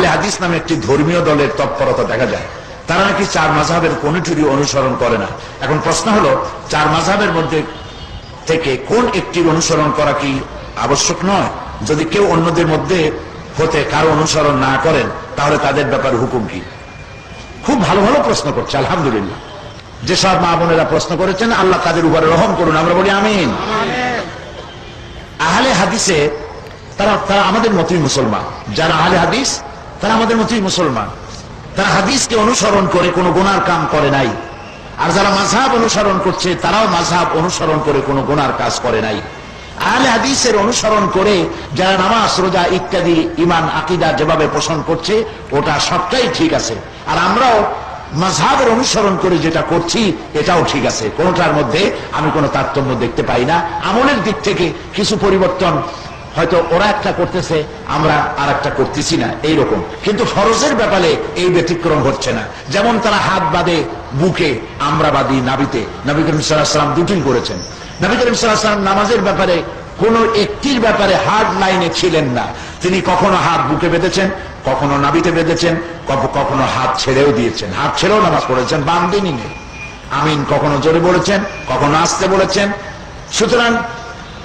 আহলে হাদিস নামে একটি ধর্মীয় দলের তৎপরতা দেখা যায়। তারা নাকি চার মাযহাবের কোনটিরই অনুসরণ করে না। এখন প্রশ্ন হলো, চার মাযহাবের মধ্যে থেকে কোন একটির অনুসরণ করা কি আবশ্যক নয়? যদি কেউ অন্যদের মধ্যে হতে কারো অনুসরণ না করেন, তাহলে তাদের ব্যাপারে হুকুম কি? খুব ভালো ভালো প্রশ্ন করছে, আলহামদুলিল্লাহ। যেসব মা বোনেরা প্রশ্ন করেছেন, আল্লাহ তাদের উপরে রহম করুন, আমরা বলি আমিন। আহলে হাদিসে তারা আমাদের মতই মুসলমান। যারা আহলে হাদিস তারা আমাদের মতই মুসলমান। তারা হাদিসকে অনুসরণ করে কোনো গুনার কাম করে নাই। আর যারা মাযহাব অনুসরণ করছে, তারাও মাযহাব অনুসরণ করে কোনো গুনার কাজ করে নাই। আহলে হাদিসের অনুসরণ করে যারা নামাজ, রোজা ইত্যাদি ঈমান, আকীদা যেভাবে পোষণ করছে, ওটা সবটাই ঠিক আছে। আর আমরাও মাযহাবের অনুসরণ করে যেটা করছি, এটাও ঠিক আছে। কোনটার মধ্যে আমি কোনো তারতম্য দেখতে পাই না। আমলের দিক থেকে কিছু পরিবর্তন, হয়তো ওরা একটা করতেছে, আমরা আর একটা করতেছি না, এইরকম। কিন্তু ফরজের ব্যাপারে এই ব্যতিক্রম হচ্ছে না। যেমন তারা হাত বাঁধে বুকে, আমরা বাঁধি নাভিতে। নবী করিম সাল্লাল্লাহু আলাইহি ওয়াসাল্লাম দুটোই করেছেন। নবী করিম সাল্লাল্লাহু আলাইহি ওয়াসাল্লাম নামাজের ব্যাপারে কোন একটির ব্যাপারে হার্ড লাইনে ছিলেন না। তিনি কখনো হাত বুকে বেঁধেছেন, কখনো নাভিতে বেঁধেছেন, কখনো হাত ছেড়েও দিয়েছেন। হাত ছেড়েও নামাজ পড়েছেন, বান্দিনী নেই। আমিন কখনো জোরে বলেছেন, কখনো আস্তে বলেছেন। সুতরাং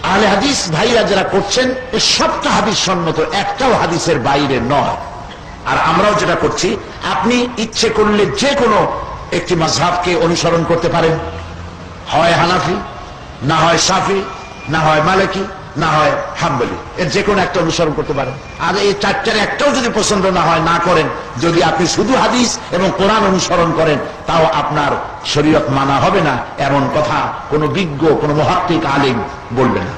আহলে হাদিস ভাইরা যারা করছেন, এ সবটা হাদিস সম্মত, একটাও হাদিসের বাইরে নয়। আর আমরাও যেটা করছি, আপনি ইচ্ছে করলে যে কোনো একটি মাযহাবকে অনুসরণ করতে পারেন। হয় হানাফি, না হয় শাফি, না হয় মালিকি, না হয় হাম্বলি, এর যে কোনো একটা অনুসরণ করতে পারেন। আর এই চারটার একটাও যদি পছন্দ না হয়, না করেন, যদি আপনি শুধু হাদিস এবং কোরআন অনুসরণ করেন, তাও আপনার শরীয়ত মানা হবে না, এমন কথা কোনো বিজ্ঞ, কোনো মুহাক্কিক আলিম বলবে না।